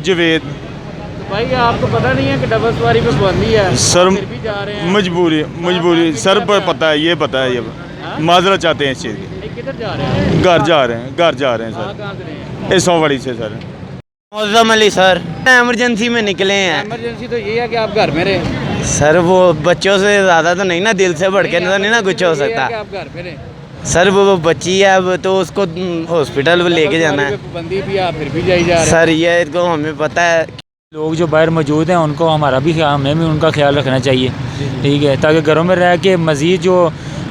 जवेद। भाई आपको पता नहीं है कि डबल सवारी पे पाबंदी है सर फिर भी जा रहे हैं? मजबूरी सर पर पता है, ये पता है, ये माजरा चाहते हैं इस चीज़ की। किधर जा रहे हैं? घर जा रहे हैं सर, कहाँ से रहे हैं? इस सौवाड़ी से sir. Maujam Ali sir, emergency में निकले हैं। इमरजेंसी तो ये है कि आप घर में रहे। सर वो बच्चों से ज़्यादा तो नहीं ना, दिल से बढ़ के तो नहीं ना कुछ हो सकता। आप घर में रहे। सर वो बच्ची है अब, तो उसको हॉस्पिटल लेके जाना है। पाबंदी भी आप फिर भी जा रहे हैं। सर ये तो हमें पता है। लोग जो बाहर मौजूद हैं उनको हमारा भी हमें भी उनका ख्याल रखना चाहिए, ठीक है, ताकि घरों में रह के मज़ीद जो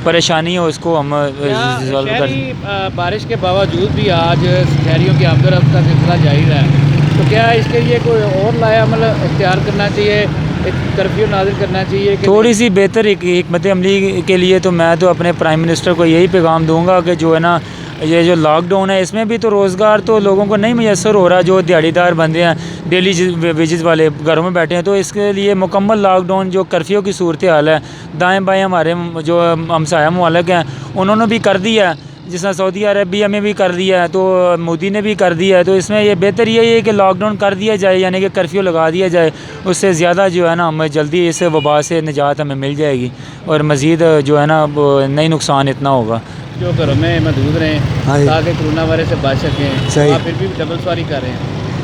परेशानी है उसको हम रिजॉल्व कर। बारिश के बावजूद भी आज शहरियों की आमदोरफ्त का सिलसिला जारी रहा है, तो क्या इसके लिए कोई और लाया अमल इख्तियार करना चाहिए, एक कर्फ्यू नाजिल करना चाहिए? थोड़ी सी बेहतर हिकमत अमली के लिए तो मैं तो अपने प्राइम मिनिस्टर को यही पैगाम दूंगा कि जो है ना, ये जो लॉकडाउन है इसमें भी तो रोज़गार तो लोगों को नहीं मैसर हो रहा, जो दिहाड़ीदार बंदे हैं, डेली वेजेस वाले घरों में बैठे हैं। तो इसके लिए मुकम्मल लॉकडाउन, जो कर्फ्यू की सूरत हाल है, दाएं बाएं हमारे जो हमसाया मुमालिक हैं उन्होंने भी कर दिया है, जिस तरह सऊदी अरबिया में भी कर दिया है, तो मोदी ने भी कर दिया है। तो इसमें ये बेहतर यही है कि लॉकडाउन कर दिया जाए, यानी कि कर्फ्यू लगा दिया जाए। उससे ज़्यादा जो है ना हमें जल्दी इस वबा से निजात हमें मिल जाएगी और मज़ीद जो है ना नहीं नुकसान इतना होगा। जो घरों में महदूद रहें ताकि कोरोना वायरस से बच सकें, आप फिर भी डबल सवारी कर रहे हैं?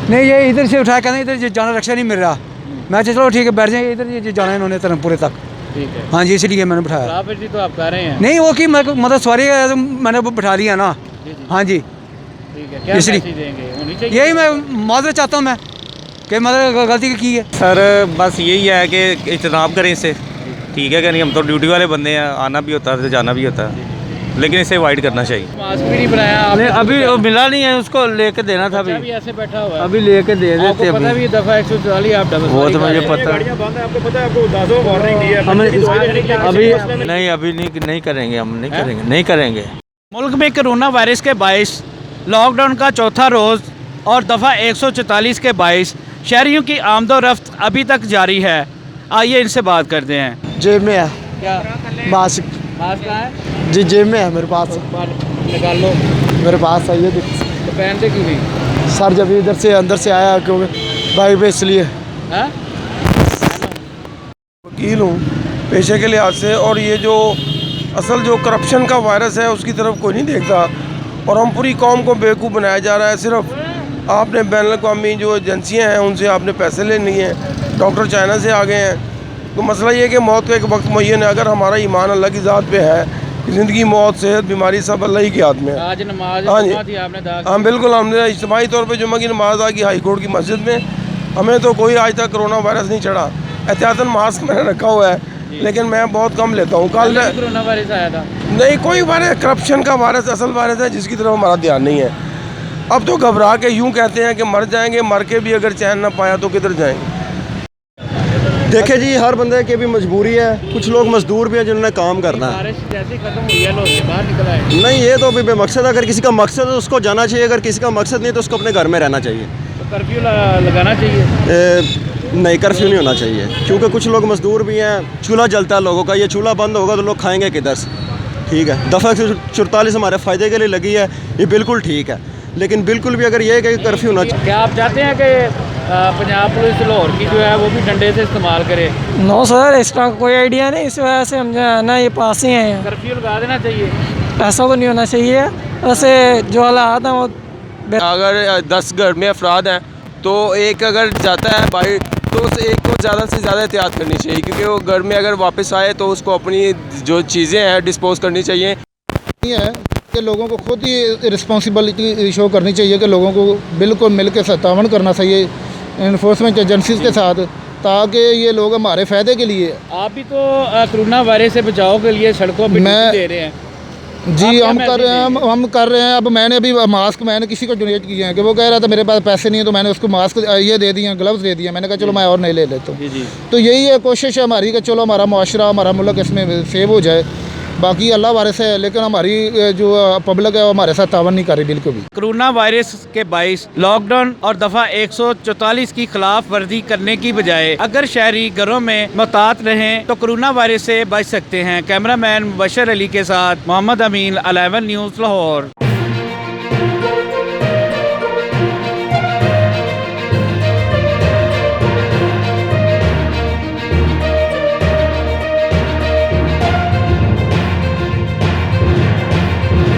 नहीं, ये इधर से उठाया, कहते इधर जाना रक्षा नहीं मिल रहा। मैं चलो ठीक है बैठ जाए, इधर ये जाना है इन्होंने धर्मपुरे तक। ठीक है, हाँ जी, इसलिए मैंने बिठाया। तो आप कर रहे हैं? नहीं वो कि मतलब सवारी तो मैंने वो बिठा लिया ना। हाँ जी, ठीक है, क्या इसलिए मैसेज देंगे? होनी चाहिए यही मैं माजरत चाहता हूँ मैं कि मतलब गलती की है। सर बस यही है कि इज्तनाब करें इससे, ठीक है कि नहीं। हम तो ड्यूटी वाले बंदे हैं, आना भी होता है तो जाना भी होता है, लेकिन इसे अवॉइड करना चाहिए। मास्क भी नहीं बनाया आपने? अभी वो मिला नहीं है, उसको लेके देना था। अभी ऐसे बैठा हुआ है, अभी लेके दे देते। आपको पता भी दफ़ा 144 आप डबल वो तो मुझे पता है। अभी नहीं करेंगे, हम नहीं करेंगे। मुल्क में कोरोना वायरस के बाइस लॉकडाउन का चौथा रोज़ और दफ़ा 144 के बाइस शहरियों की आमदोरफ्त अभी तक जारी है। आइए इनसे बात करते हैं। जेब में है क्या मास्क? मास्क कहाँ है? जी जेब में है मेरे पास। निकाल लो। मेरे पास है ये तो पहनते क्यों नहीं? सर जब इधर से अंदर से आया क्योंकि बाइक पे, इसलिए। हाँ? वकील हूँ पेशे के लिहाज से, और ये जो असल जो करप्शन का वायरस है उसकी तरफ कोई नहीं देखता, और हम पूरी कौम को बेवकूफ़ बनाया जा रहा है। सिर्फ आपने बैनुल-अक़वामी जो एजेंसियाँ हैं उनसे आपने पैसे ले लिए हैं, डॉक्टर चाइना से आ गए हैं। तो मसला ये है कि मौत का एक वक्त मुय्यन है। अगर हमारा ईमान अल्लाह की ज़ात पे है कि ज़िंदगी, मौत, सेहत, बीमारी सब अल्लाह ही के हाथ में है। आज नमाज हाँ जी, थी आपने अदा की? हाँ बिल्कुल, हमने इज्तिमाई तौर पे जुम्मे की नमाज़ अदा की हाई कोर्ट की मस्जिद में। हमें तो कोई आज तक कोरोना वायरस नहीं चढ़ा। एहतियातन मास्क मैंने रखा हुआ है, लेकिन मैं बहुत कम लेता हूँ। कल कोरोना वायरस आया था? नहीं, कोई वायरस, करप्शन का वायरस असल वायरस है जिसकी तरफ हमारा ध्यान नहीं है। अब तो घबरा के यूँ कहते हैं कि मर जाएंगे, मर के भी अगर चैन ना पाया तो किधर जाएंगे। देखिए जी, हर बंदे की भी मजबूरी है। कुछ लोग मजदूर भी हैं जिन्होंने काम करना है। बारिश जैसे खत्म हुई है, लोग बाहर निकल आए। नहीं, ये तो अभी बेमकसद। अगर किसी का मकसद है तो उसको जाना चाहिए, अगर किसी का मकसद नहीं तो उसको अपने घर में रहना चाहिए। तो कर्फ्यू लगाना चाहिए? नहीं, कर्फ्यू नहीं होना चाहिए, क्योंकि कुछ लोग मजदूर भी हैं। चूल्हा जलता है लोगों का, ये चूल्हा बंद होगा तो लोग खाएंगे किधर से? ठीक है, दफ़ा 144 हमारे फ़ायदे के लिए लगी है, ये बिल्कुल ठीक है, लेकिन बिल्कुल भी अगर ये है कि कर्फ्यू होना चाहिए। क्या आप चाहते हैं कि पंजाब पुलिस लाहौर की जो है वो भी डंडे से इस्तेमाल करे? नो सर, इसका कोई आइडिया नहीं, इस वजह से हम जो है ना ये पास ही हैं। कर्फ्यू लगा देना चाहिए? ऐसा तो नहीं होना चाहिए। वैसे जो हालात हैं वो अगर 10 घर में अफराद हैं तो एक अगर जाता है भाई तो उस एक को ज़्यादा से ज़्यादा एहतियात करनी चाहिए, क्योंकि वो घर में अगर वापस आए तो उसको अपनी जो चीज़ें हैं डिस्पोज करनी चाहिए। ये है कि लोगों को खुद ही रिस्पॉन्सिबिलिटी शो करनी चाहिए कि लोगों को बिल्कुल मिल के तावन करना चाहिए इन्फोर्समेंट एजेंसीज के साथ, ताकि ये लोग हमारे फ़ायदे के लिए। आप भी तो कोरोना वायरस से बचाव के लिए सड़कों पर ड्यूटी दे रहे हैं। जी हम कर रहे हैं। अब मैंने अभी मास्क मैंने किसी को डोनेट किए हैं कि वो कह रहा था मेरे पास पैसे नहीं है, तो मैंने उसको मास्क ये दे दिए, ग्लव्स दे दिए। मैंने कहा चलो मैं और नहीं ले लेता हूँ। तो यही है, कोशिश है हमारी कि चलो हमारा मुआशरा, हमारा मुल्क इसमें सेव हो जाए। बाकी अल्लाह वारिस है, लेकिन हमारी जो पब्लिक है वो हमारे साथ तावन नहीं कर रही बिल्कुल भी। कोरोना वायरस के बाइस लॉकडाउन और दफ़ा 144 की खिलाफ वर्जी करने की बजाय अगर शहरी घरों में मुहतात रहें तो कोरोना वायरस से बच सकते हैं। कैमरामैन मुबशर अली के साथ मोहम्मद अमीन, 11 न्यूज़ लाहौर।